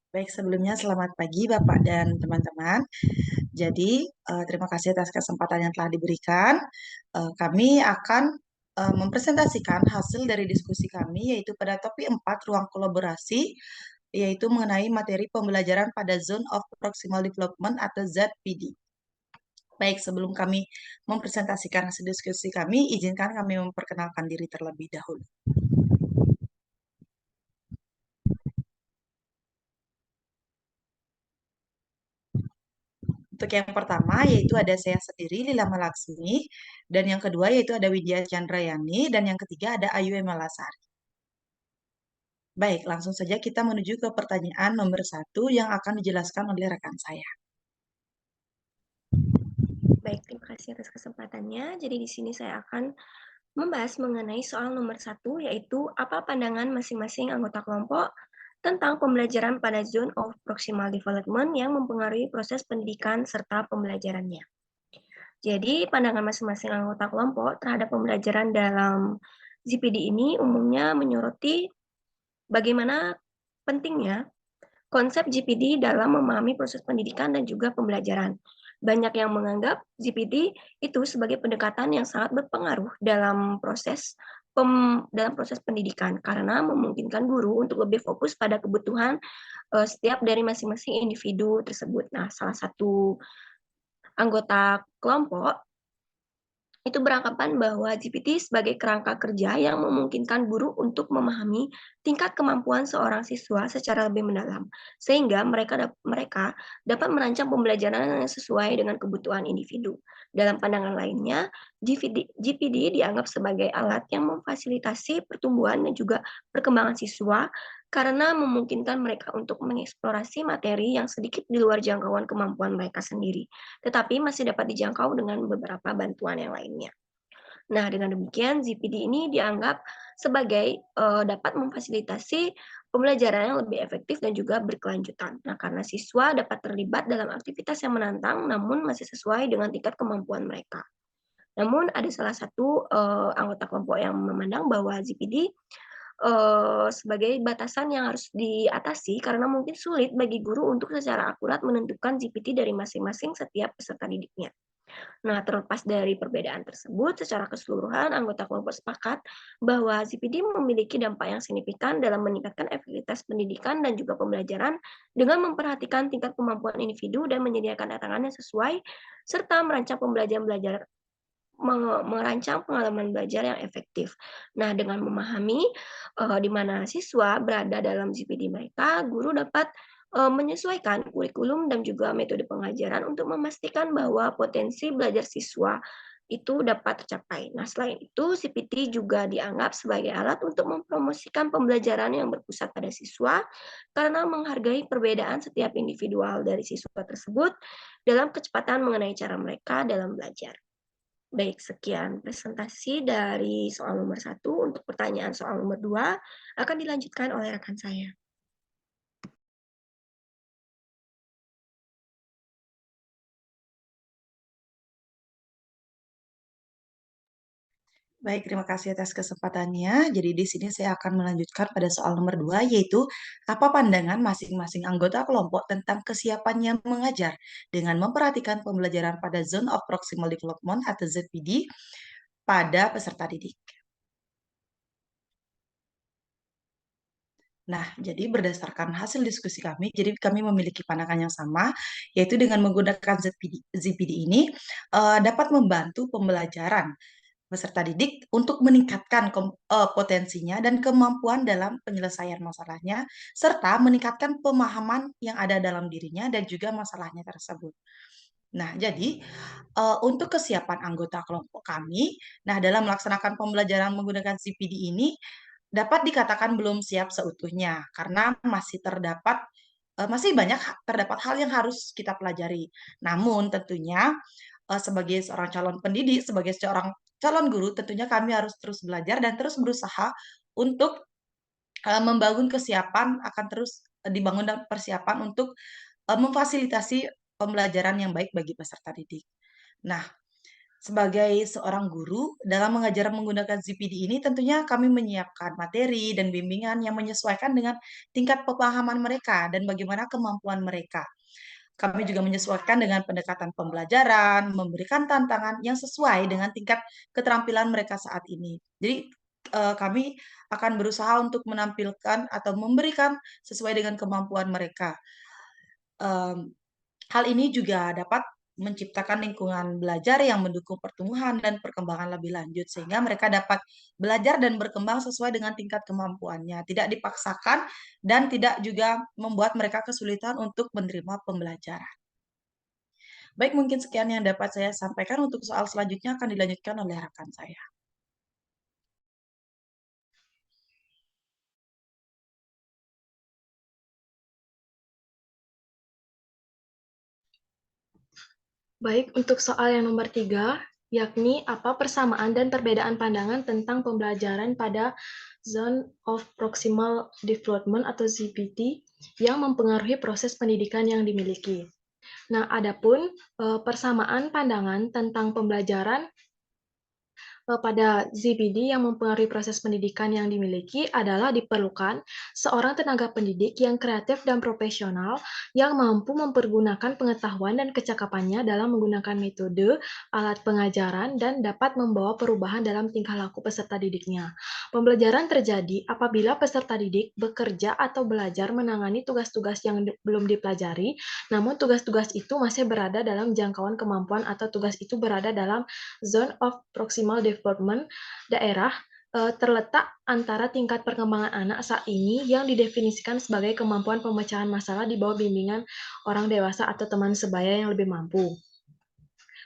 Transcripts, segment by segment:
Baik, sebelumnya selamat pagi Bapak dan teman-teman. Jadi, terima kasih atas kesempatan yang telah diberikan. Kami akan mempresentasikan hasil dari diskusi kami, yaitu pada topik 4, ruang kolaborasi, yaitu mengenai materi pembelajaran pada Zone of Proximal Development atau ZPD. Baik, sebelum kami mempresentasikan hasil diskusi kami, izinkan kami memperkenalkan diri terlebih dahulu. Untuk yang pertama yaitu ada saya sendiri Lila Malaksmi, dan yang kedua yaitu ada Widya Chandrayani, dan yang ketiga ada Ayu Emalasari. Baik, langsung saja kita menuju ke pertanyaan nomor 1 yang akan dijelaskan oleh rekan saya. Baik, terima kasih atas kesempatannya. Jadi di sini saya akan membahas mengenai soal nomor 1, yaitu apa pandangan masing-masing anggota kelompok tentang pembelajaran pada Zone of Proximal Development yang mempengaruhi proses pendidikan serta pembelajarannya. Jadi, pandangan masing-masing anggota kelompok terhadap pembelajaran dalam ZPD ini umumnya menyoroti bagaimana pentingnya konsep GPD dalam memahami proses pendidikan dan juga pembelajaran. Banyak yang menganggap GPD itu sebagai pendekatan yang sangat berpengaruh dalam proses pendidikan karena memungkinkan guru untuk lebih fokus pada kebutuhan setiap dari masing-masing individu tersebut. Nah, salah satu anggota kelompok itu beranggapan bahwa GPT sebagai kerangka kerja yang memungkinkan guru untuk memahami tingkat kemampuan seorang siswa secara lebih mendalam, sehingga mereka dapat merancang pembelajaran yang sesuai dengan kebutuhan individu. Dalam pandangan lainnya, GPD dianggap sebagai alat yang memfasilitasi pertumbuhan dan juga perkembangan siswa karena memungkinkan mereka untuk mengeksplorasi materi yang sedikit di luar jangkauan kemampuan mereka sendiri, tetapi masih dapat dijangkau dengan beberapa bantuan yang lainnya. Nah, dengan demikian ZPD ini dianggap sebagai dapat memfasilitasi pembelajaran yang lebih efektif dan juga berkelanjutan. Nah, karena siswa dapat terlibat dalam aktivitas yang menantang namun masih sesuai dengan tingkat kemampuan mereka. Namun ada salah satu anggota kelompok yang memandang bahwa ZPD sebagai batasan yang harus diatasi karena mungkin sulit bagi guru untuk secara akurat menentukan GPT dari masing-masing setiap peserta didiknya. Nah, terlepas dari perbedaan tersebut, secara keseluruhan anggota kelompok sepakat bahwa ZPD memiliki dampak yang signifikan dalam meningkatkan efektivitas pendidikan dan juga pembelajaran dengan memperhatikan tingkat kemampuan individu dan menyediakan tantangan yang sesuai, serta merancang pengalaman belajar yang efektif. Nah, dengan memahami di mana siswa berada dalam GPD mereka, guru dapat menyesuaikan kurikulum dan juga metode pengajaran untuk memastikan bahwa potensi belajar siswa itu dapat tercapai. Nah, selain itu, CPT juga dianggap sebagai alat untuk mempromosikan pembelajaran yang berpusat pada siswa karena menghargai perbedaan setiap individual dari siswa tersebut dalam kecepatan mengenai cara mereka dalam belajar. Baik, sekian presentasi dari soal nomor 1. Untuk pertanyaan soal nomor 2 akan dilanjutkan oleh rekan saya. Baik, terima kasih atas kesempatannya. Jadi di sini saya akan melanjutkan pada soal nomor 2, yaitu apa pandangan masing-masing anggota kelompok tentang kesiapannya mengajar dengan memperhatikan pembelajaran pada Zone of Proximal Development atau ZPD pada peserta didik. Nah, jadi berdasarkan hasil diskusi kami, jadi kami memiliki pandangan yang sama, yaitu dengan menggunakan ZPD ini dapat membantu pembelajaran peserta didik untuk meningkatkan potensinya dan kemampuan dalam penyelesaian masalahnya, serta meningkatkan pemahaman yang ada dalam dirinya dan juga masalahnya tersebut. Nah, jadi untuk kesiapan anggota kelompok kami, nah dalam melaksanakan pembelajaran menggunakan CPD ini dapat dikatakan belum siap seutuhnya karena masih banyak terdapat hal yang harus kita pelajari. Namun tentunya sebagai seorang calon pendidik, sebagai seorang calon guru, tentunya kami harus terus belajar dan terus berusaha untuk membangun kesiapan, akan terus dibangun dan persiapan untuk memfasilitasi pembelajaran yang baik bagi peserta didik. Nah, Sebagai seorang guru, dalam mengajar menggunakan ZPD ini tentunya kami menyiapkan materi dan bimbingan yang menyesuaikan dengan tingkat pemahaman mereka dan bagaimana kemampuan mereka. Kami juga menyesuaikan dengan pendekatan pembelajaran, memberikan tantangan yang sesuai dengan tingkat keterampilan mereka saat ini. Jadi kami akan berusaha untuk menampilkan atau memberikan sesuai dengan kemampuan mereka. Em, Hal ini juga dapat menciptakan lingkungan belajar yang mendukung pertumbuhan dan perkembangan lebih lanjut, sehingga mereka dapat belajar dan berkembang sesuai dengan tingkat kemampuannya, tidak dipaksakan dan tidak juga membuat mereka kesulitan untuk menerima pembelajaran. Baik, mungkin sekian yang dapat saya sampaikan. Untuk soal selanjutnya akan dilanjutkan oleh rekan saya. Baik, untuk soal yang nomor 3, yakni apa persamaan dan perbedaan pandangan tentang pembelajaran pada Zone of Proximal Development atau ZPD yang mempengaruhi proses pendidikan yang dimiliki. Nah, adapun persamaan pandangan tentang pembelajaran pada ZPD yang mempengaruhi proses pendidikan yang dimiliki adalah diperlukan seorang tenaga pendidik yang kreatif dan profesional yang mampu mempergunakan pengetahuan dan kecakapannya dalam menggunakan metode, alat pengajaran, dan dapat membawa perubahan dalam tingkah laku peserta didiknya. Pembelajaran terjadi apabila peserta didik bekerja atau belajar menangani tugas-tugas yang belum dipelajari, namun tugas-tugas itu masih berada dalam jangkauan kemampuan atau tugas itu berada dalam Zone of Proximal Development daerah terletak antara tingkat perkembangan anak saat ini yang didefinisikan sebagai kemampuan pemecahan masalah di bawah bimbingan orang dewasa atau teman sebaya yang lebih mampu.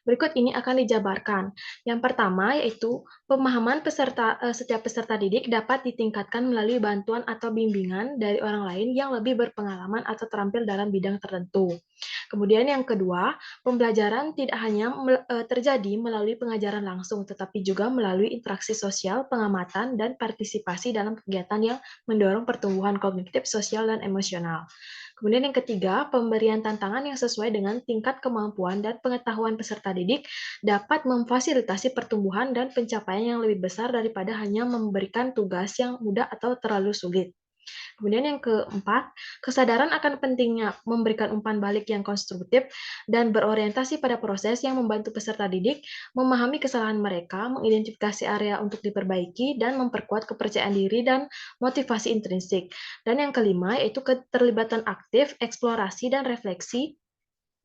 Berikut ini akan dijabarkan. Yang pertama yaitu pemahaman setiap peserta didik dapat ditingkatkan melalui bantuan atau bimbingan dari orang lain yang lebih berpengalaman atau terampil dalam bidang tertentu. Kemudian yang kedua, pembelajaran tidak hanya terjadi melalui pengajaran langsung, tetapi juga melalui interaksi sosial, pengamatan, dan partisipasi dalam kegiatan yang mendorong pertumbuhan kognitif, sosial, dan emosional. Kemudian yang ketiga, pemberian tantangan yang sesuai dengan tingkat kemampuan dan pengetahuan peserta didik dapat memfasilitasi pertumbuhan dan pencapaian yang lebih besar daripada hanya memberikan tugas yang mudah atau terlalu sulit. Kemudian yang keempat, kesadaran akan pentingnya memberikan umpan balik yang konstruktif dan berorientasi pada proses yang membantu peserta didik memahami kesalahan mereka, mengidentifikasi area untuk diperbaiki, dan memperkuat kepercayaan diri dan motivasi intrinsik. Dan yang kelima, yaitu keterlibatan aktif, eksplorasi, dan refleksi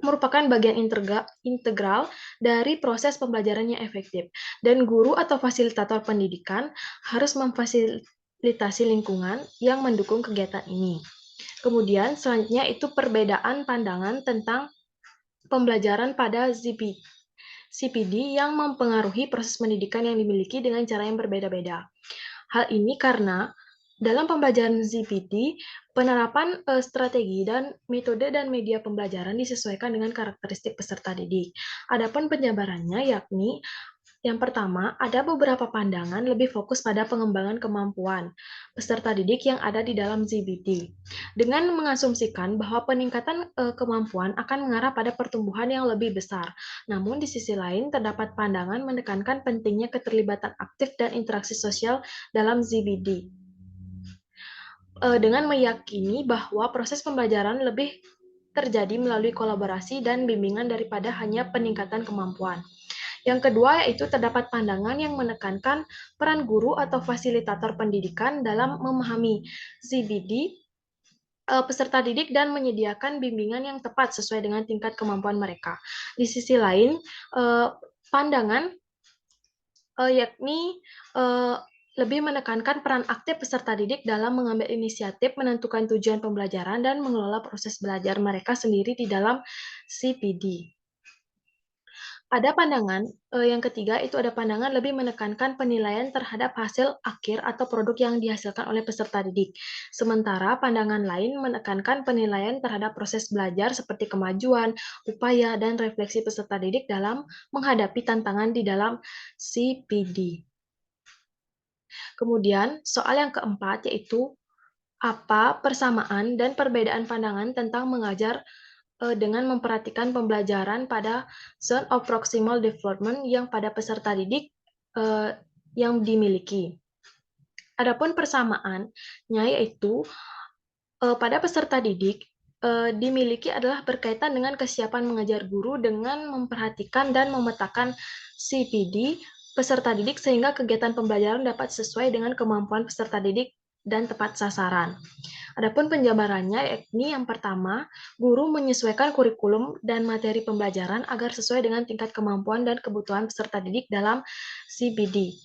merupakan bagian integral dari proses pembelajaran yang efektif. Dan guru atau fasilitator pendidikan harus memfasilitasi lingkungan yang mendukung kegiatan ini. Kemudian selanjutnya itu perbedaan pandangan tentang pembelajaran pada CPD yang mempengaruhi proses pendidikan yang dimiliki dengan cara yang berbeda-beda. Hal ini karena dalam pembelajaran ZPD, penerapan strategi dan metode dan media pembelajaran disesuaikan dengan karakteristik peserta didik. Adapun penjabarannya yakni yang pertama, ada beberapa pandangan lebih fokus pada pengembangan kemampuan peserta didik yang ada di dalam ZBD, dengan mengasumsikan bahwa peningkatan kemampuan akan mengarah pada pertumbuhan yang lebih besar. Namun di sisi lain, terdapat pandangan menekankan pentingnya keterlibatan aktif dan interaksi sosial dalam ZBD, dengan meyakini bahwa proses pembelajaran lebih terjadi melalui kolaborasi dan bimbingan daripada hanya peningkatan kemampuan. Yang kedua yaitu terdapat pandangan yang menekankan peran guru atau fasilitator pendidikan dalam memahami ZBD peserta didik dan menyediakan bimbingan yang tepat sesuai dengan tingkat kemampuan mereka. Di sisi lain, pandangan yakni lebih menekankan peran aktif peserta didik dalam mengambil inisiatif, menentukan tujuan pembelajaran, dan mengelola proses belajar mereka sendiri di dalam CPD. Ada pandangan yang ketiga itu ada pandangan lebih menekankan penilaian terhadap hasil akhir atau produk yang dihasilkan oleh peserta didik. Sementara pandangan lain menekankan penilaian terhadap proses belajar seperti kemajuan, upaya, dan refleksi peserta didik dalam menghadapi tantangan di dalam CPD. Kemudian soal yang keempat yaitu apa persamaan dan perbedaan pandangan tentang mengajar dengan memperhatikan pembelajaran pada zone of proximal development yang pada peserta didik yang dimiliki. Adapun persamaannya yaitu pada peserta didik dimiliki adalah berkaitan dengan kesiapan mengajar guru dengan memperhatikan dan memetakan CPD peserta didik sehingga kegiatan pembelajaran dapat sesuai dengan kemampuan peserta didik dan tepat sasaran. Adapun penjabarannya yakni yang pertama, guru menyesuaikan kurikulum dan materi pembelajaran agar sesuai dengan tingkat kemampuan dan kebutuhan peserta didik dalam CPD.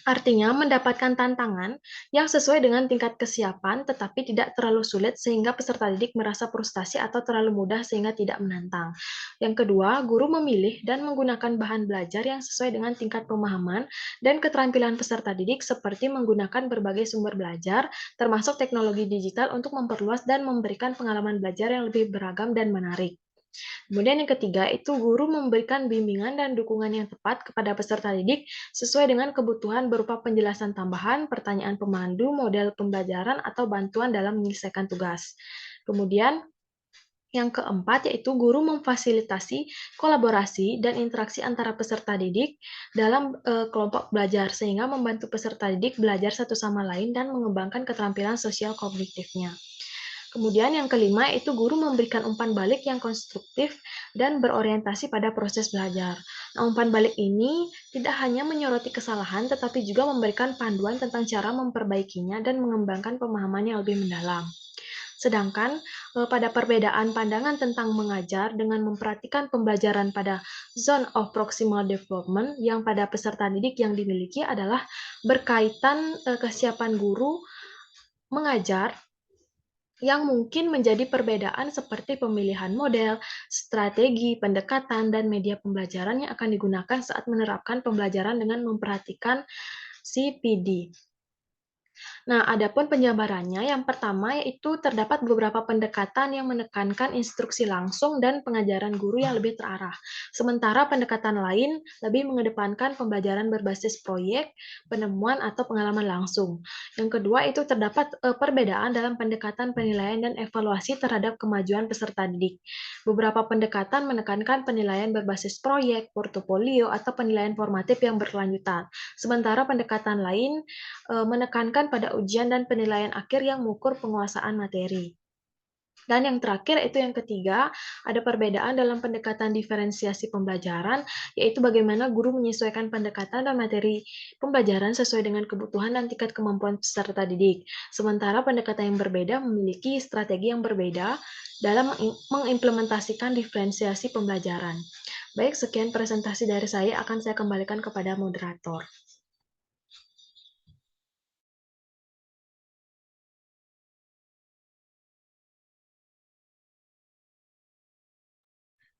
Artinya mendapatkan tantangan yang sesuai dengan tingkat kesiapan tetapi tidak terlalu sulit sehingga peserta didik merasa frustasi atau terlalu mudah sehingga tidak menantang. Yang kedua, guru memilih dan menggunakan bahan belajar yang sesuai dengan tingkat pemahaman dan keterampilan peserta didik seperti menggunakan berbagai sumber belajar termasuk teknologi digital untuk memperluas dan memberikan pengalaman belajar yang lebih beragam dan menarik. Kemudian yang ketiga itu guru memberikan bimbingan dan dukungan yang tepat kepada peserta didik sesuai dengan kebutuhan berupa penjelasan tambahan, pertanyaan pemandu, model pembelajaran, atau bantuan dalam menyelesaikan tugas. Kemudian yang keempat yaitu guru memfasilitasi kolaborasi dan interaksi antara peserta didik dalam kelompok belajar sehingga membantu peserta didik belajar satu sama lain dan mengembangkan keterampilan sosial kognitifnya. Kemudian yang kelima itu guru memberikan umpan balik yang konstruktif dan berorientasi pada proses belajar. Nah, umpan balik ini tidak hanya menyoroti kesalahan, tetapi juga memberikan panduan tentang cara memperbaikinya dan mengembangkan pemahaman yang lebih mendalam. Sedangkan pada perbedaan pandangan tentang mengajar dengan memperhatikan pembelajaran pada zone of proximal development yang pada peserta didik yang dimiliki adalah berkaitan kesiapan guru mengajar yang mungkin menjadi perbedaan seperti pemilihan model, strategi, pendekatan, dan media pembelajaran yang akan digunakan saat menerapkan pembelajaran dengan memperhatikan CPD. Nah, adapun penjabarannya, yang pertama yaitu terdapat beberapa pendekatan yang menekankan instruksi langsung dan pengajaran guru yang lebih terarah. Sementara pendekatan lain lebih mengedepankan pembelajaran berbasis proyek, penemuan, atau pengalaman langsung. Yang kedua itu terdapat perbedaan dalam pendekatan penilaian dan evaluasi terhadap kemajuan peserta didik. Beberapa pendekatan menekankan penilaian berbasis proyek, portofolio, atau penilaian formatif yang berkelanjutan. Sementara pendekatan lain menekankan pada ujian dan penilaian akhir yang mengukur penguasaan materi. Dan yang terakhir itu yang ketiga, ada perbedaan dalam pendekatan diferensiasi pembelajaran, yaitu bagaimana guru menyesuaikan pendekatan dan materi pembelajaran sesuai dengan kebutuhan dan tingkat kemampuan peserta didik. Sementara pendekatan yang berbeda memiliki strategi yang berbeda dalam mengimplementasikan diferensiasi pembelajaran. Baik, sekian presentasi dari saya, akan saya kembalikan kepada moderator.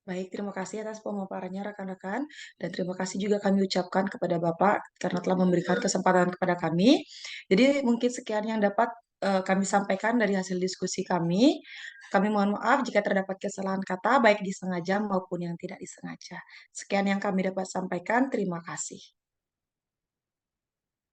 Baik, terima kasih atas pemaparannya rekan-rekan, dan terima kasih juga kami ucapkan kepada Bapak karena telah memberikan kesempatan kepada kami. Jadi mungkin sekian yang dapat kami sampaikan dari hasil diskusi kami. Kami mohon maaf jika terdapat kesalahan kata, baik disengaja maupun yang tidak disengaja. Sekian yang kami dapat sampaikan, terima kasih.